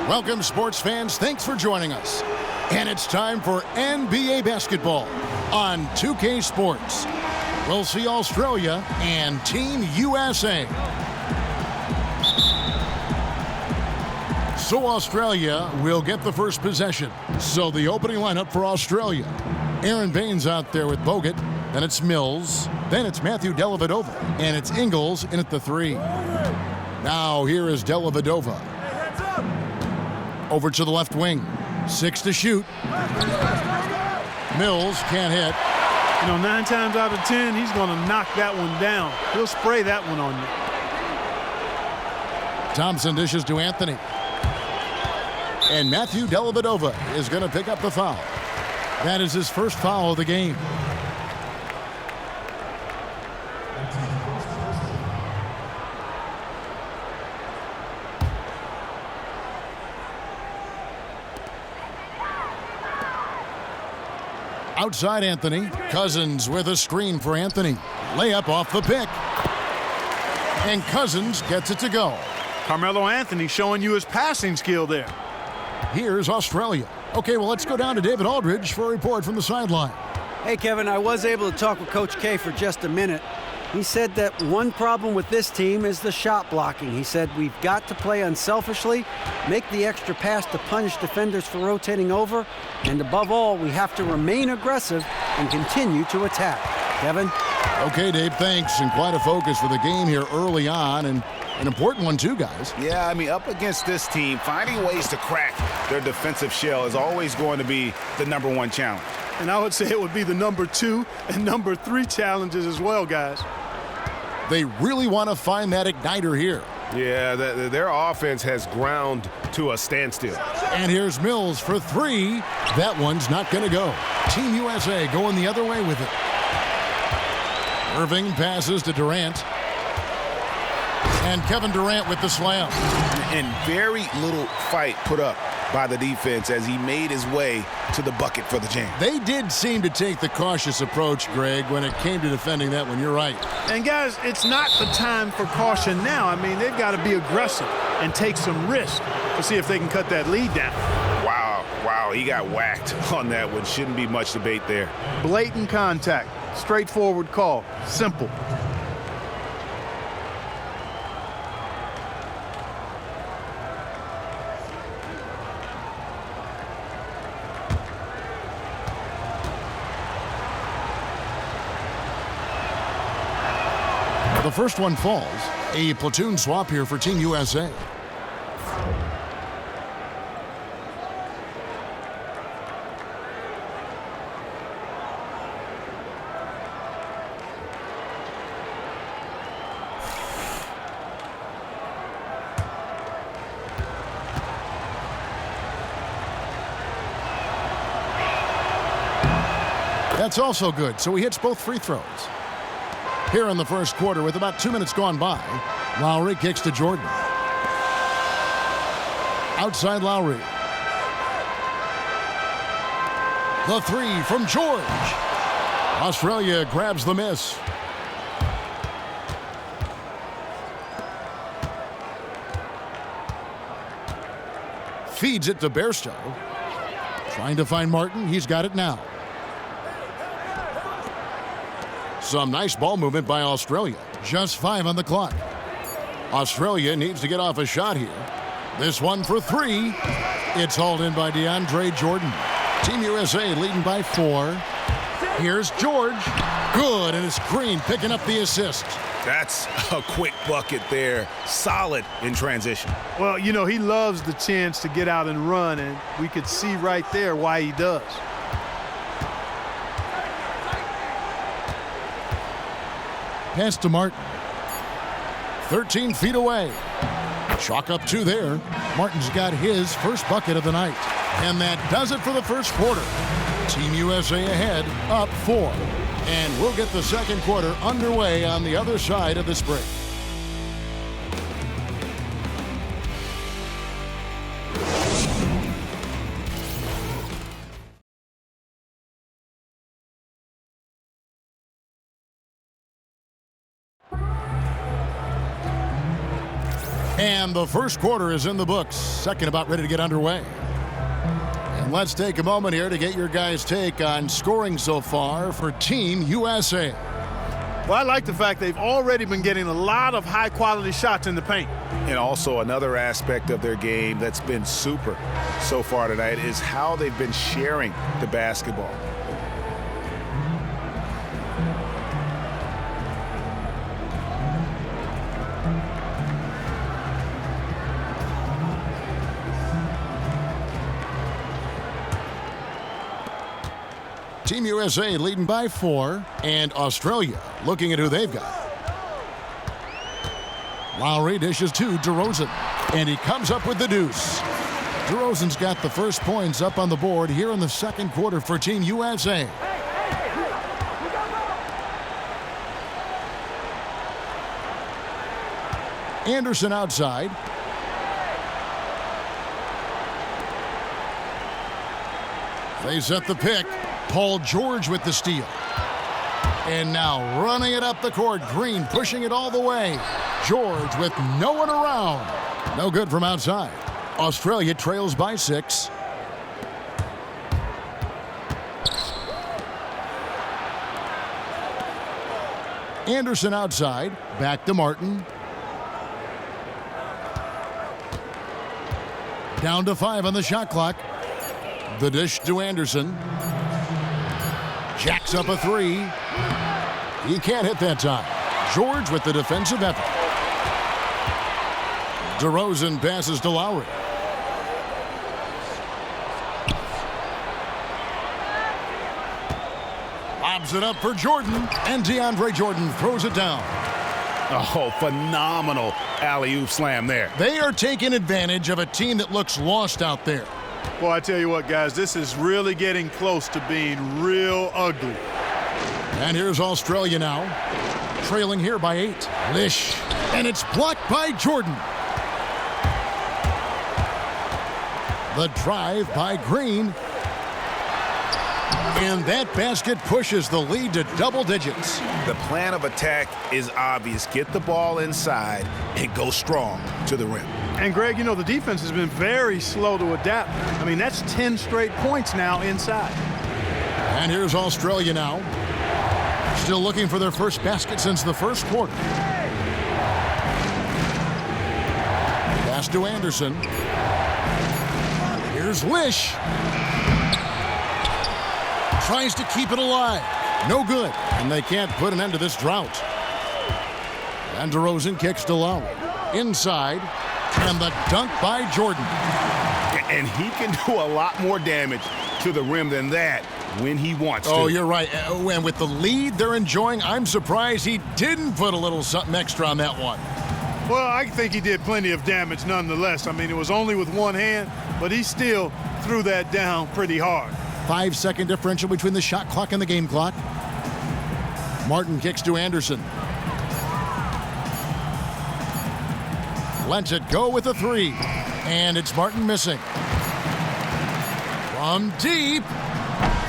Welcome, sports fans. Thanks for joining us. And it's time for NBA basketball on 2K Sports. We'll see Australia and Team USA. So Australia will get the first possession. So the opening lineup for Australia. Aaron Baines out there with Bogut. Then it's Mills. Then it's Matthew Dellavedova. And it's Ingles in at the 3. Now here is Dellavedova. Over to the left wing. 6 to shoot. Mills can't hit. 9 times out of 10, he's going to knock that one down. He'll spray that one on you. Thompson dishes to Anthony. And Matthew Dellavedova is going to pick up the foul. That is his first foul of the game. Outside Anthony. Cousins with a screen for Anthony. Layup off the pick. And Cousins gets it to go. Carmelo Anthony showing you his passing skill there. Here's Australia. Okay, well, let's go down to David Aldridge for a report from the sideline. Hey, Kevin, I was able to talk with Coach K for just a minute. He said that one problem with this team is the shot blocking. He said we've got to play unselfishly, make the extra pass to punish defenders for rotating over, and above all, we have to remain aggressive and continue to attack. Kevin? Okay, Dave, thanks. And quite a focus for the game here early on, and an important one too, guys. Yeah, I mean, up against this team, finding ways to crack their defensive shell is always going to be the #1 challenge. And I would say it would be the #2 and #3 challenges as well, guys. They really want to find that igniter here. Yeah, their offense has ground to a standstill. And here's Mills for 3. That one's not going to go. Team USA going the other way with it. Irving passes to Durant. And Kevin Durant with the slam. And very little fight put up by the defense as he made his way to the bucket for the jam. They did seem to take the cautious approach, Greg, when it came to defending that one. You're right. And, guys, it's not the time for caution now. I mean, they've got to be aggressive and take some risk to see if they can cut that lead down. Wow, he got whacked on that one. Shouldn't be much debate there. Blatant contact. Straightforward call. Simple. The first one falls. A platoon swap here for Team USA. That's also good, so he hits both free throws. Here in the first quarter with about 2 minutes gone by, Lowry kicks to Jordan. Outside Lowry. The 3 from George. Australia grabs the miss. Feeds it to Bairstow. Trying to find Martin. He's got it now. Some nice ball movement by Australia. Just 5 on the clock. Australia needs to get off a shot here. This one for 3. It's hauled in by DeAndre Jordan. Team USA leading by 4. Here's George. Good, and it's Green picking up the assist. That's a quick bucket there. Solid in transition. Well, he loves the chance to get out and run, and we could see right there why he does. Pass to Martin. 13 feet away. Chalk up 2 there. Martin's got his first bucket of the night. And that does it for the first quarter. Team USA ahead, up 4. And we'll get the second quarter underway on the other side of this break. And the first quarter is in the books. Second about ready to get underway. And let's take a moment here to get your guys' take on scoring so far for Team USA. Well, I like the fact they've already been getting a lot of high-quality shots in the paint. And also another aspect of their game that's been super so far tonight is how they've been sharing the basketball. Team USA leading by 4, and Australia looking at who they've got. Lowry dishes to DeRozan, and he comes up with the deuce. DeRozan's got the first points up on the board here in the second quarter for Team USA. Anderson outside. They set the pick. Paul George with the steal. And now running it up the court. Green pushing it all the way. George with no one around. No good from outside. Australia trails by 6. Anderson outside. Back to Martin. Down to 5 on the shot clock. The dish to Anderson. Jacks up a 3. He can't hit that time. George with the defensive effort. DeRozan passes to Lowry. Lobs it up for Jordan, and DeAndre Jordan throws it down. Oh, phenomenal alley-oop slam there. They are taking advantage of a team that looks lost out there. Well, I tell you what, guys, this is really getting close to being real ugly. And here's Australia now, trailing here by 8. Lish, and it's blocked by Jordan. The drive by Green. And that basket pushes the lead to double digits. The plan of attack is obvious. Get the ball inside and go strong to the rim. And, Greg, you know, the defense has been very slow to adapt. I mean, that's 10 straight points now inside. And here's Australia now. Still looking for their first basket since the first quarter. Pass to Anderson. Here's Lish. Tries to keep it alive. No good. And they can't put an end to this drought. And DeRozan kicks to Lowry. Inside. And the dunk by Jordan. And he can do a lot more damage to the rim than that when he wants to. Oh, you're right. And with the lead they're enjoying, I'm surprised he didn't put a little something extra on that one. Well, I think he did plenty of damage nonetheless. I mean, it was only with one hand, but he still threw that down pretty hard. 5-second differential between the shot clock and the game clock. Martin kicks to Anderson. Lets it go with a 3. And it's Martin missing. From deep.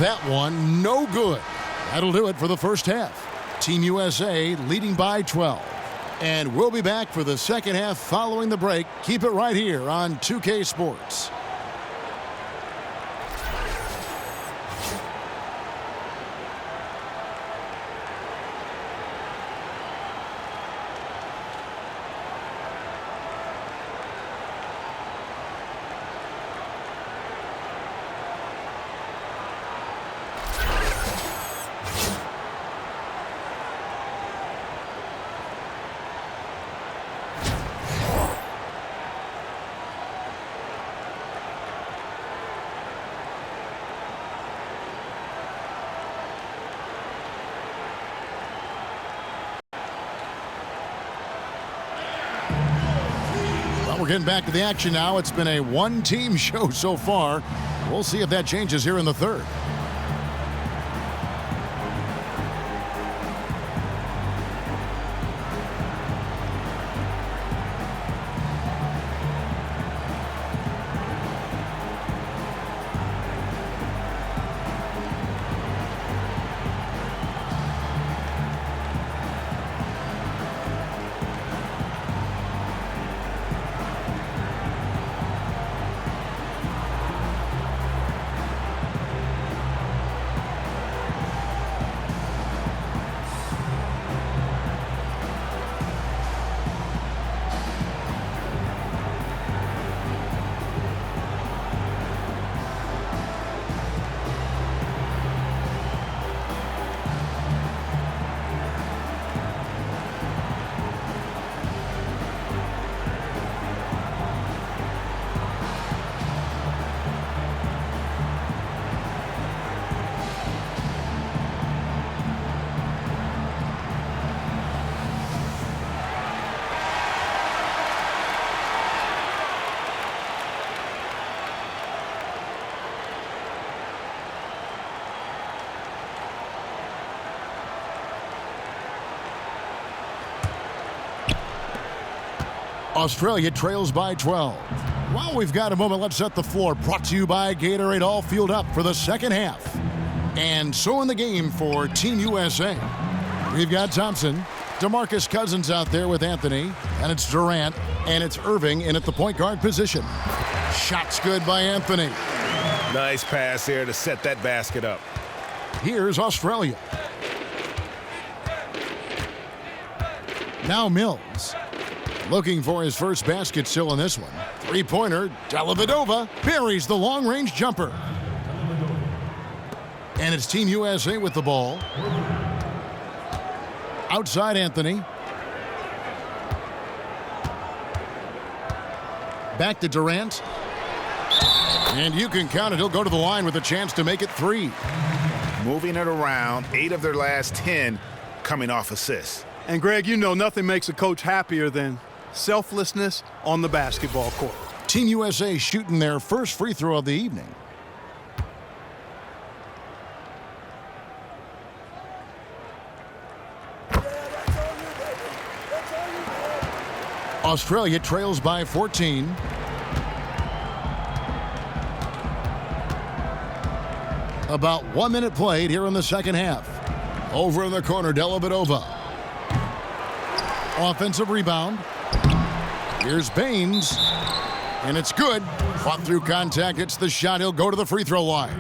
That one no good. That'll do it for the first half. Team USA leading by 12. And we'll be back for the second half following the break. Keep it right here on 2K Sports. We're getting back to the action now. It's been a one-team show so far. We'll see if that changes here in the third. Australia trails by 12. While we've got a moment, let's set the floor. Brought to you by Gatorade, all fueled up for the second half. And so in the game for Team USA, we've got Thompson, DeMarcus Cousins out there with Anthony, and it's Durant, and it's Irving in at the point guard position. Shots good by Anthony. Nice pass here to set that basket up. Here's Australia. Now Mills. Looking for his first basket still in this one. Three-pointer, Dellavedova buries the long-range jumper. And it's Team USA with the ball. Outside Anthony. Back to Durant. And you can count it. He'll go to the line with a chance to make it 3. Moving it around, 8 of their last 10 coming off assists. And, Greg, you know nothing makes a coach happier than selflessness on the basketball court. Team USA shooting their first free throw of the evening. Australia trails by 14. About 1 minute played here in the second half. Over in the corner, Dellavedova. Offensive rebound. Here's Baines. And it's good. Fought through contact. It's the shot. He'll go to the free throw line.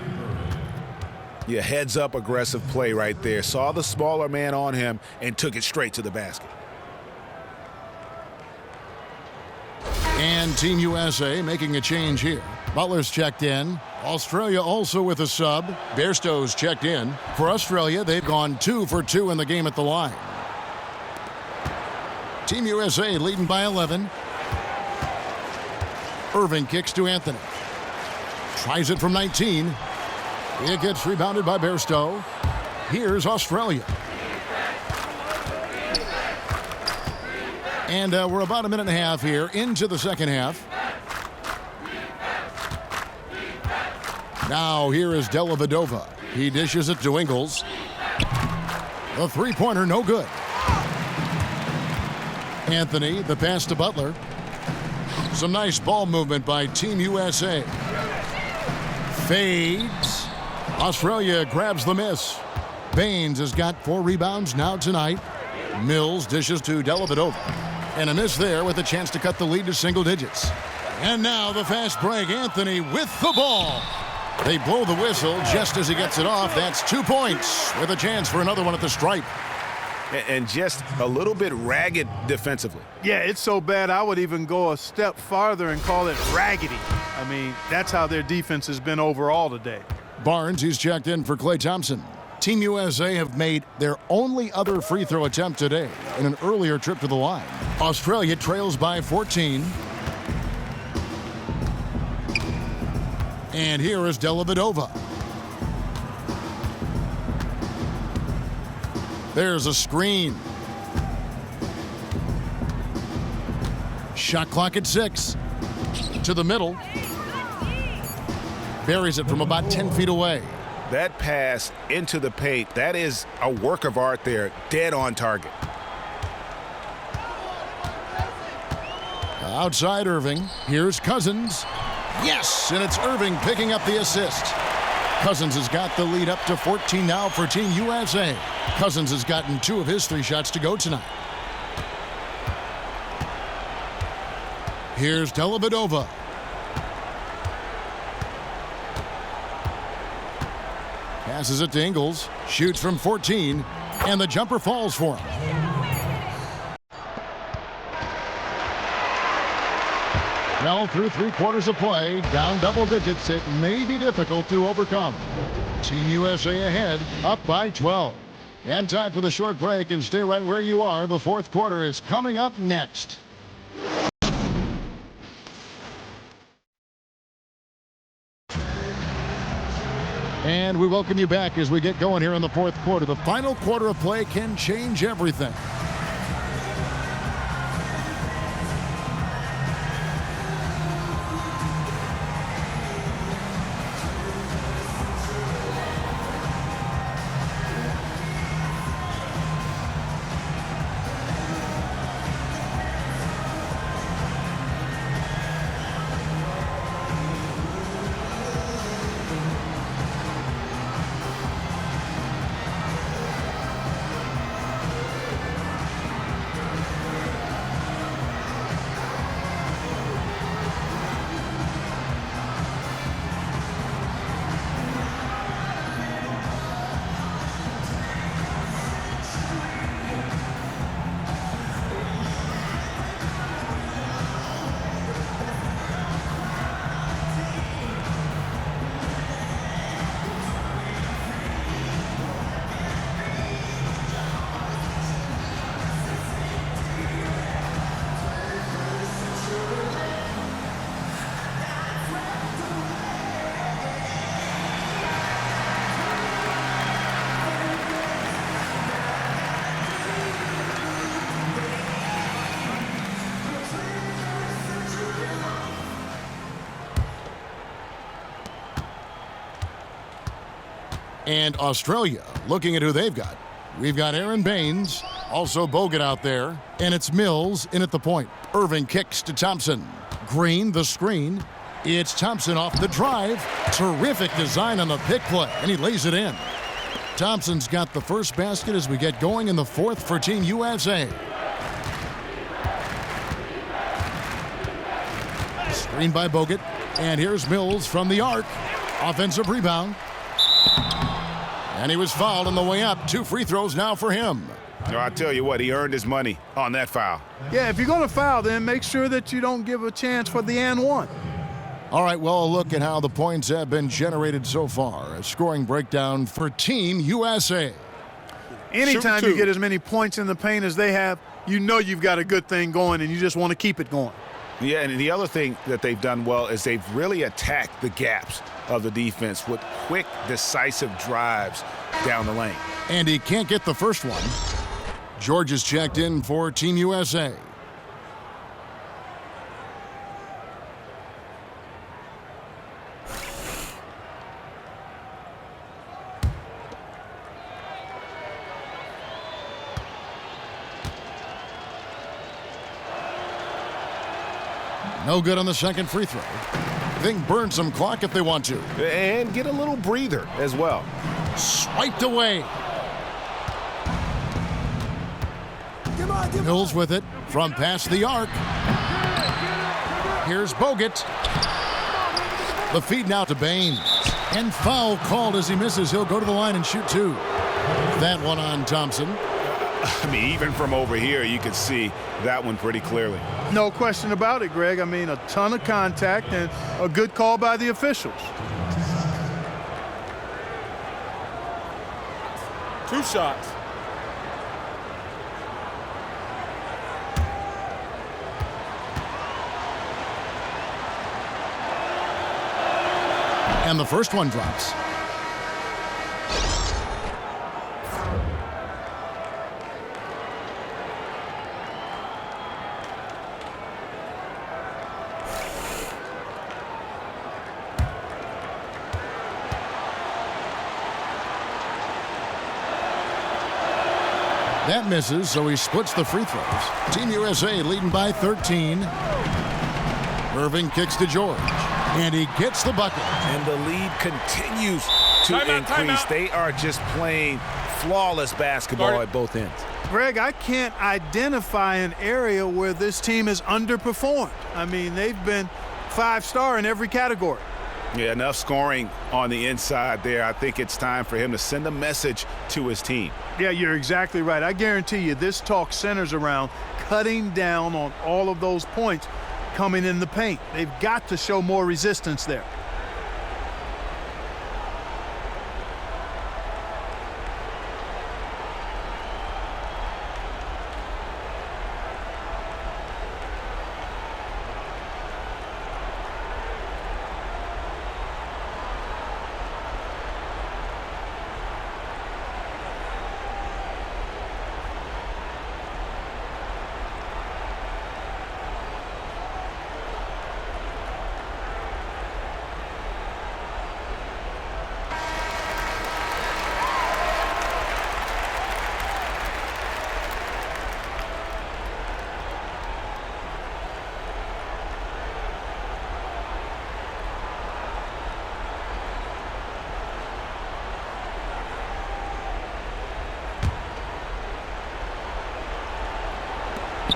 Yeah, heads up aggressive play right there. Saw the smaller man on him and took it straight to the basket. And Team USA making a change here. Butler's checked in. Australia also with a sub. Bairstow's checked in. For Australia, they've gone 2 for 2 in the game at the line. Team USA leading by 11. Irving kicks to Anthony. Tries it from 19. It gets rebounded by Bairstow. Here's Australia. And we're about a minute and a half here into the second half. Now here is Dellavedova. He dishes it to Ingles. The three-pointer, no good. Anthony, the pass to Butler. Some nice ball movement by Team USA. Fades. Australia grabs the miss. Baines has got 4 rebounds now tonight. Mills dishes to Dellavedova. And a miss there with a chance to cut the lead to single digits. And now the fast break. Anthony with the ball. They blow the whistle just as he gets it off. That's 2 points with a chance for another one at the stripe. And just a little bit ragged defensively. Yeah, it's so bad I would even go a step farther and call it raggedy. I mean, that's how their defense has been overall today. Barnes, he's checked in for Klay Thompson. Team USA have made their only other free throw attempt today in an earlier trip to the line. Australia trails by 14. And here is Dellavedova. There's a screen. Shot clock at 6. To the middle. Buries it from about 10 feet away. That pass into the paint, that is a work of art there, dead on target. Outside Irving, here's Cousins. Yes, and it's Irving picking up the assist. Cousins has got the lead up to 14 now for Team USA. Cousins has gotten 2 of his 3 shots to go tonight. Here's Dellavedova. Passes it to Ingles, shoots from 14, and the jumper falls for him. Well, through 3 quarters of play, down double digits, it may be difficult to overcome. Team USA ahead, up by 12. And time for the short break, and stay right where you are. The 4th quarter is coming up next. And we welcome you back as we get going here in the 4th quarter. The final quarter of play can change everything. And Australia, looking at who they've got. We've got Aaron Baines, also Bogut out there, and it's Mills in at the point. Irving kicks to Thompson. Green, the screen. It's Thompson off the drive. Terrific design on the pick play, and he lays it in. Thompson's got the first basket as we get going in the fourth for Team USA. Screen by Bogut, and here's Mills from the arc. Offensive rebound. And he was fouled on the way up. 2 free throws now for him. I tell you what, he earned his money on that foul. Yeah, if you're going to foul, then make sure that you don't give a chance for the and one. All right, well, a look at how the points have been generated so far. A scoring breakdown for Team USA. Anytime you get as many points in the paint as they have, you know you've got a good thing going, and you just want to keep it going. Yeah, and the other thing that they've done well is they've really attacked the gaps of the defense with quick, decisive drives down the lane. And he can't get the first one. George is checked in for Team USA. No good on the second free throw. They can burn some clock if they want to. And get a little breather as well. Swiped away. Mills with it from past the arc. Here's Bogut. The feed now to Baines. And foul called as he misses. He'll go to the line and shoot 2. That one on Thompson. I mean, even from over here, you could see that one pretty clearly. No question about it, Greg. I mean, a ton of contact and a good call by the officials. 2 shots. And the first one drops. That misses, so he splits the free throws. Team USA leading by 13. Irving kicks to George, and he gets the bucket. And the lead continues to increase. They are just playing flawless basketball at both ends. Greg, I can't identify an area where this team has underperformed. I mean, they've been 5-star in every category. Yeah, enough scoring on the inside there. I think it's time for him to send a message to his team. Yeah, you're exactly right. I guarantee you this talk centers around cutting down on all of those points coming in the paint. They've got to show more resistance there.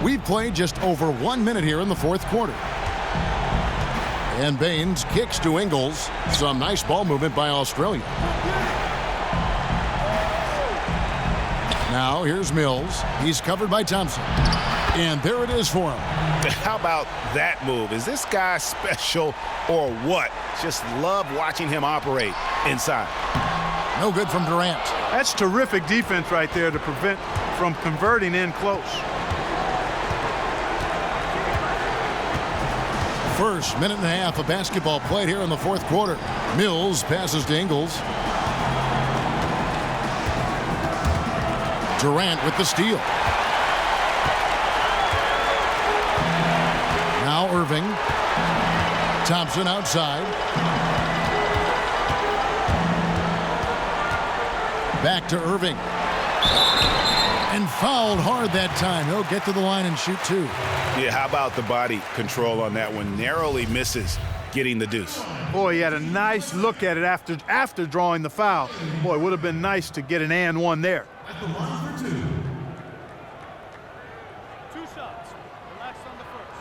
We've played just over 1 minute here in the fourth quarter. And Baines kicks to Ingles. Some nice ball movement by Australia. Now here's Mills. He's covered by Thompson. And there it is for him. How about that move? Is this guy special or what? Just love watching him operate inside. No good from Durant. That's terrific defense right there to prevent from converting in close. First minute and a half of basketball played here in the fourth quarter. Mills passes to Ingles. Durant with the steal. Now Irving. Thompson outside. Back to Irving. And fouled hard that time. He'll get to the line and shoot two. Yeah, how about the body control on that one? Narrowly misses getting the deuce. Boy, he had a nice look at it after drawing the foul. Boy, it would have been nice to get an and one there. At the line for two. Two shots. Relax on the first.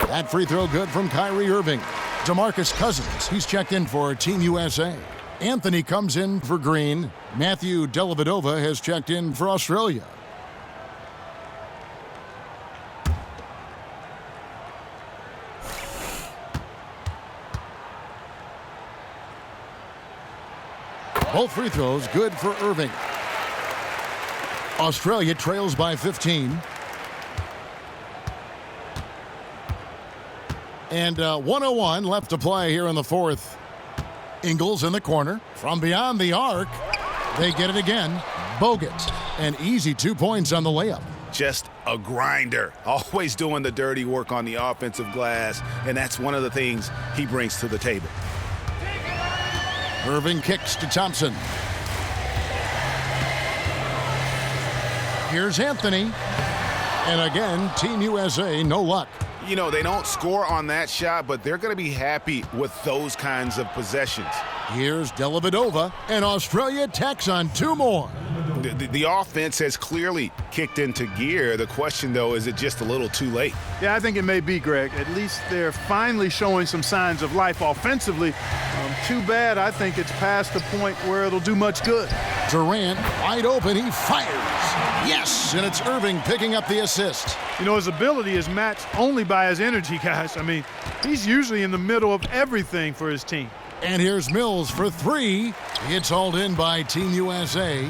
That free throw good from Kyrie Irving. DeMarcus Cousins, he's checked in for Team USA. Anthony comes in for Green. Matthew Dellavedova has checked in for Australia. Both free throws good for Irving. Australia trails by 15. And 1:01 left to play here in the fourth. Ingles in the corner. From beyond the arc, they get it again. Bogut, an easy 2 points on the layup. Just a grinder, always doing the dirty work on the offensive glass, and that's one of the things he brings to the table. Irving kicks to Thompson. Here's Anthony. And again, Team USA, no luck. You know, they don't score on that shot, but they're going to be happy with those kinds of possessions. Here's Dellavedova, and Australia tacks on two more. The offense has clearly kicked into gear. The question, though, is it just a little too late? Yeah, I think it may be, Greg. At least they're finally showing some signs of life offensively. Too bad I think it's past the point where it'll do much good. Durant, wide open, he fires. Yes, and it's Irving picking up the assist. You know, his ability is matched only by his energy, guys. I mean, he's usually in the middle of everything for his team. And here's Mills for three. It's hauled in by Team USA.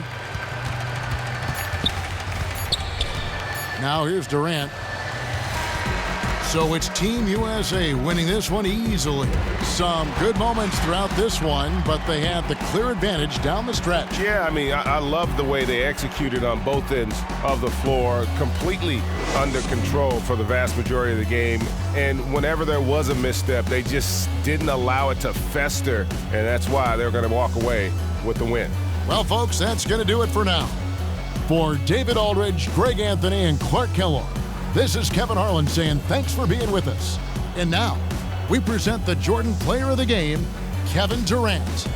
Now here's Durant. So it's Team USA winning this one easily. Some good moments throughout this one, but they have the clear advantage down the stretch. Yeah, I mean, I love the way they executed on both ends of the floor, completely under control for the vast majority of the game. And whenever there was a misstep, they just didn't allow it to fester, and that's why they're going to walk away with the win. Well, folks, that's going to do it for now. For David Aldridge, Greg Anthony, and Clark Kellogg, this is Kevin Harlan saying thanks for being with us. And now, we present the Jordan Player of the Game, Kevin Durant.